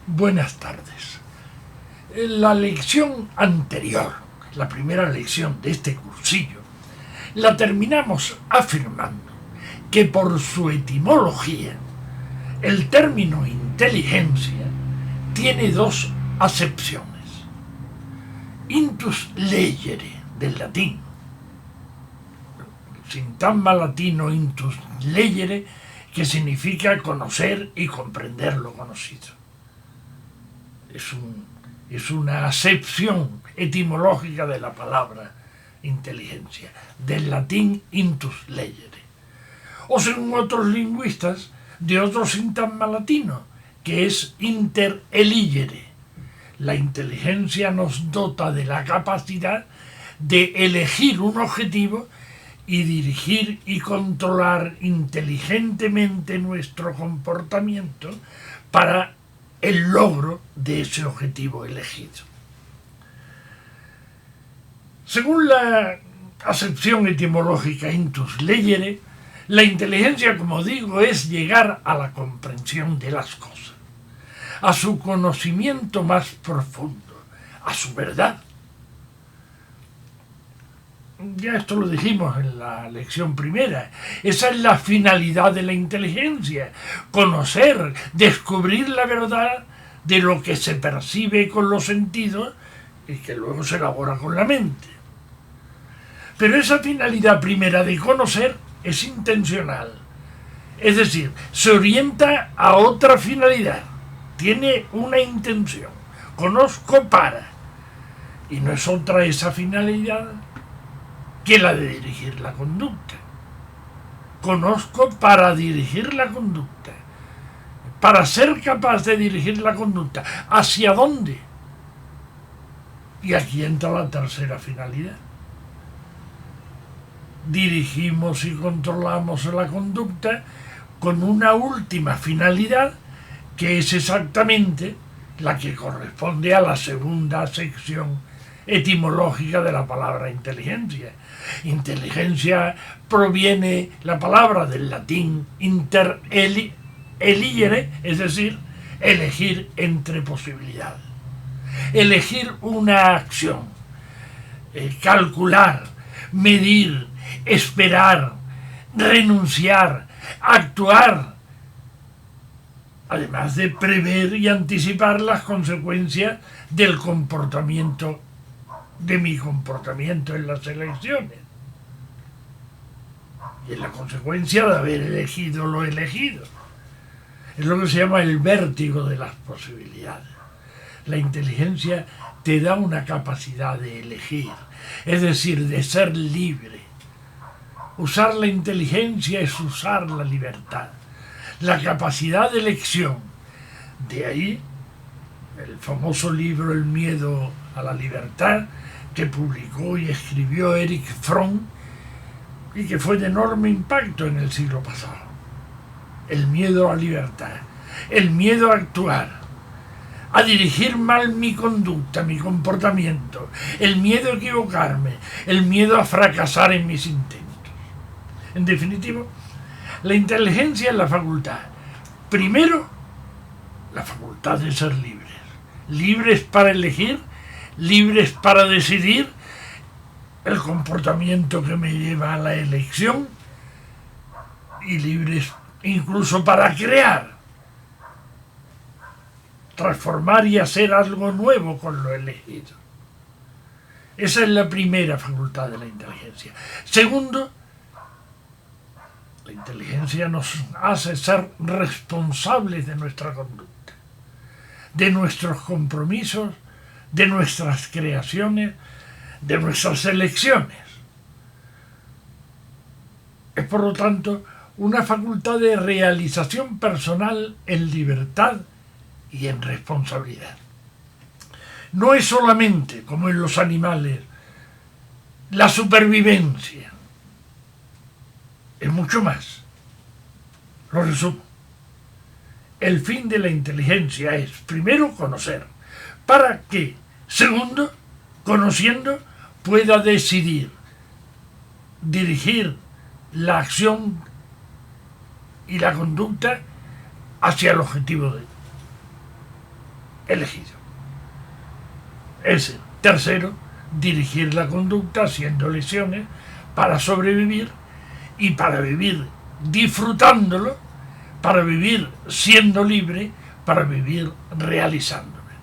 Buenas tardes. En la lección anterior, la primera lección de este cursillo, la terminamos afirmando que por su etimología, el término inteligencia tiene dos acepciones. Intus legere, del latín. Sintagma latino intus legere, que significa conocer y comprender lo conocido. Es una acepción etimológica de la palabra inteligencia, del latín intus legere. O según otros lingüistas, de otro sintagma latino, que es inter eligere. La inteligencia nos dota de la capacidad de elegir un objetivo y dirigir y controlar inteligentemente nuestro comportamiento para el logro de ese objetivo elegido. Según la acepción etimológica intus legere, la inteligencia, como digo, es llegar a la comprensión de las cosas, a su conocimiento más profundo, a su verdad. Ya esto lo dijimos en la lección primera. Esa es la finalidad de la inteligencia: conocer, descubrir la verdad de lo que se percibe con los sentidos y que luego se elabora con la mente. Pero esa finalidad primera de conocer es intencional. Es decir, se orienta a otra finalidad. Tiene una intención. Conozco para. Y no es otra esa finalidad que la de dirigir la conducta. Conozco para dirigir la conducta. Para ser capaz de dirigir la conducta. ¿Hacia dónde? Y aquí entra la tercera finalidad. Dirigimos y controlamos la conducta con una última finalidad, que es exactamente la que corresponde a la segunda sección etimológica de la palabra inteligencia. Inteligencia proviene la palabra del latín inter eligere, es decir, elegir entre posibilidades. Elegir una acción, calcular, medir, esperar, renunciar, actuar, además de prever y anticipar las consecuencias del comportamiento, de mi comportamiento en las elecciones. Y es la consecuencia de haber elegido lo elegido. Es lo que se llama el vértigo de las posibilidades. La inteligencia te da una capacidad de elegir, es decir, de ser libre. Usar la inteligencia es usar la libertad, la capacidad de elección. De ahí el famoso libro El miedo a la libertad, que publicó y escribió Erich Fromm y que fue de enorme impacto en el siglo pasado. El miedo a la libertad, el miedo a actuar, a dirigir mal mi conducta, mi comportamiento, el miedo a equivocarme, el miedo a fracasar en mis intentos. En definitiva, la inteligencia es la facultad. Primero, la facultad de ser libres. Libres para elegir, libres para decidir el comportamiento que me lleva a la elección y libres incluso para crear, transformar y hacer algo nuevo con lo elegido. Esa es la primera facultad de la inteligencia. Segundo, la inteligencia nos hace ser responsables de nuestra conducta, de nuestros compromisos, de nuestras creaciones, de nuestras elecciones. Es, por lo tanto, una facultad de realización personal en libertad y en responsabilidad. No es solamente, como en los animales, la supervivencia. Es mucho más. Lo resumo. El fin de la inteligencia es, primero, conocer, para que, segundo, conociendo, pueda decidir, dirigir la acción y la conducta hacia el objetivo elegido. Es, tercero, dirigir la conducta haciendo elecciones para sobrevivir y para vivir disfrutándolo, para vivir siendo libre, para vivir realizándome.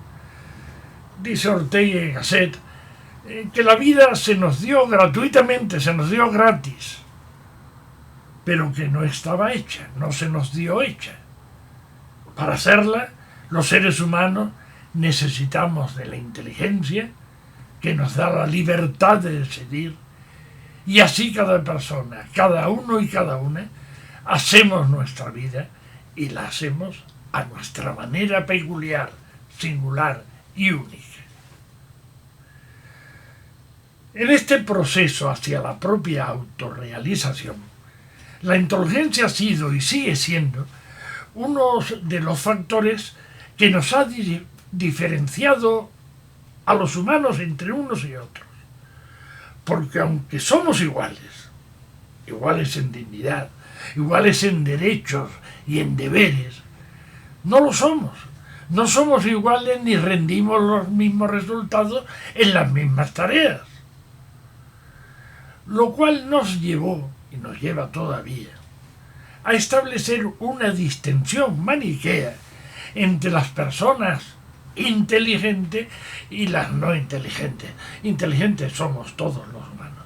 Dice Ortega y Gasset que la vida se nos dio gratuitamente, se nos dio gratis, pero que no estaba hecha, no se nos dio hecha. Para hacerla, los seres humanos necesitamos de la inteligencia que nos da la libertad de decidir, y así cada persona, cada uno y cada una, hacemos nuestra vida y la hacemos a nuestra manera peculiar, singular y única. En este proceso hacia la propia autorrealización, la inteligencia ha sido y sigue siendo uno de los factores que nos ha diferenciado a los humanos entre unos y otros. Porque aunque somos iguales, iguales en dignidad, iguales en derechos y en deberes, no lo somos. No somos iguales ni rendimos los mismos resultados en las mismas tareas. Lo cual nos llevó, y nos lleva todavía, a establecer una distinción maniquea entre las personas inteligentes y las no inteligentes. Inteligentes somos todos los humanos.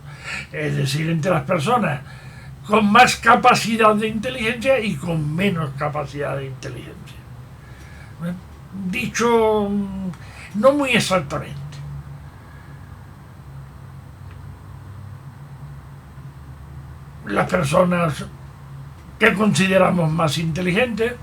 Es decir, entre las personas con más capacidad de inteligencia y con menos capacidad de inteligencia. Dicho no muy exactamente. Las personas que consideramos más inteligentes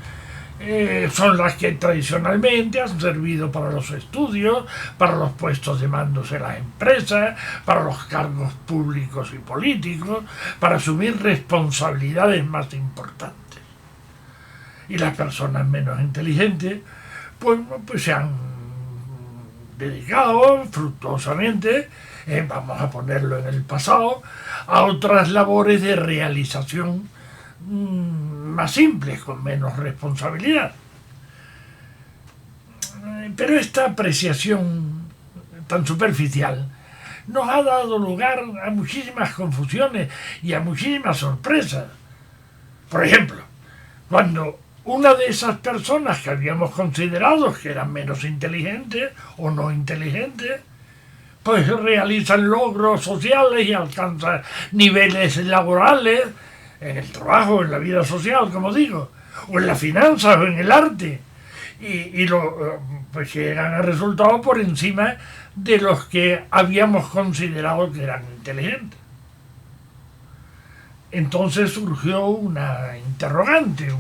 son las que tradicionalmente han servido para los estudios, para los puestos de mandos en las empresas, para los cargos públicos y políticos, para asumir responsabilidades más importantes. Y las personas menos inteligentes pues se han dedicado fructuosamente, vamos a ponerlo en el pasado, a otras labores de realización más simples, con menos responsabilidad. Pero esta apreciación tan superficial nos ha dado lugar a muchísimas confusiones y a muchísimas sorpresas. Por ejemplo, cuando una de esas personas que habíamos considerado que eran menos inteligentes o no inteligentes, pues realizan logros sociales y alcanzan niveles laborales en el trabajo, en la vida social, como digo, o en las finanzas o en el arte, pues llegan a resultados por encima de los que habíamos considerado que eran inteligentes. Entonces surgió una interrogante,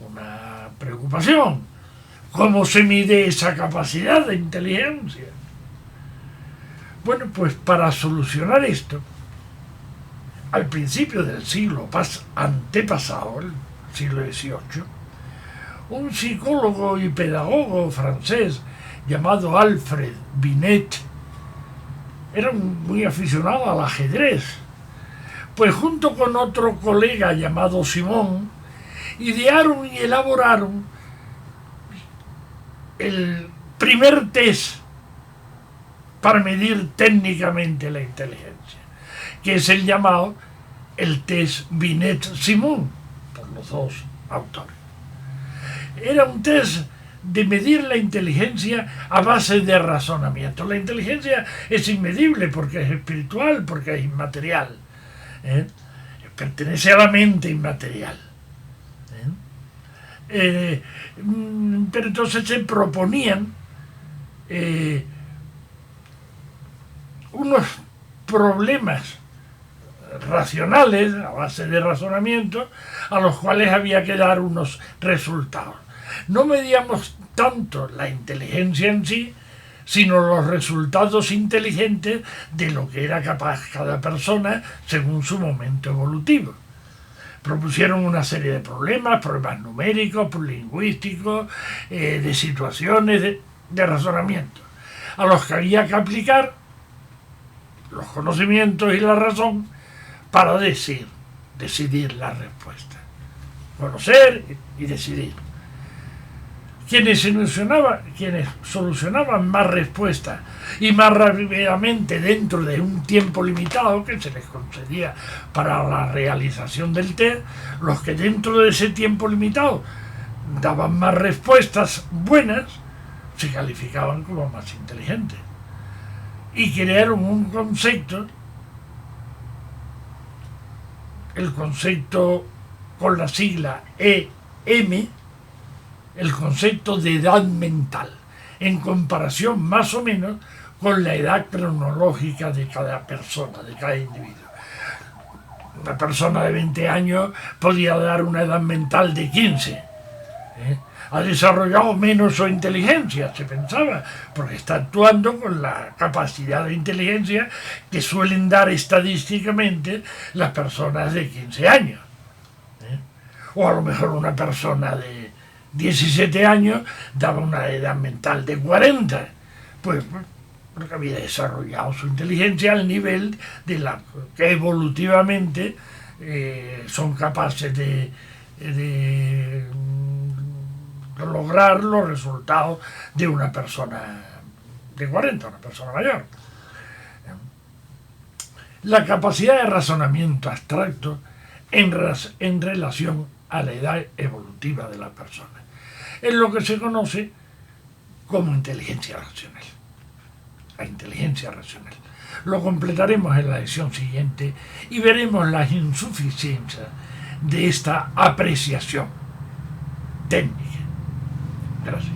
una preocupación. ¿Cómo se mide esa capacidad de inteligencia? Bueno, pues para solucionar esto, al principio del siglo antepasado, el siglo XVIII, un psicólogo y pedagogo francés llamado Alfred Binet era muy aficionado al ajedrez. Pues junto con otro colega llamado Simón, idearon y elaboraron el primer test para medir técnicamente la inteligencia, que es el llamado el test Binet-Simon, por los dos autores. Era un test de medir la inteligencia a base de razonamiento. La inteligencia es inmedible porque es espiritual, porque es inmaterial. Pertenece a la mente inmaterial. Pero entonces se proponían unos problemas racionales a base de razonamiento a los cuales había que dar unos resultados. No medíamos tanto la inteligencia en sí, sino los resultados inteligentes de lo que era capaz cada persona según su momento evolutivo. Propusieron una serie de problemas numéricos, lingüísticos, de situaciones de razonamiento, a los que había que aplicar los conocimientos y la razón para decidir la respuesta. Conocer y decidir. Quienes solucionaban más respuestas y más rápidamente dentro de un tiempo limitado que se les concedía para la realización del test, los que dentro de ese tiempo limitado daban más respuestas buenas, se calificaban como más inteligentes. Y crearon un concepto, el concepto con la sigla EM, el concepto de edad mental, en comparación más o menos con la edad cronológica de cada persona, de cada individuo. Una persona de 20 años podía dar una edad mental de 15. Ha desarrollado menos su inteligencia, se pensaba, porque está actuando con la capacidad de inteligencia que suelen dar estadísticamente las personas de 15 años. O a lo mejor una persona de 17 años daba una edad mental de 40, pues porque había desarrollado su inteligencia al nivel de la que evolutivamente son capaces de lograr los resultados de una persona de 40, una persona mayor. La capacidad de razonamiento abstracto en relación a la edad evolutiva de la persona es lo que se conoce como inteligencia racional. La inteligencia racional. Lo completaremos en la lección siguiente y veremos las insuficiencias de esta apreciación técnica. Gracias.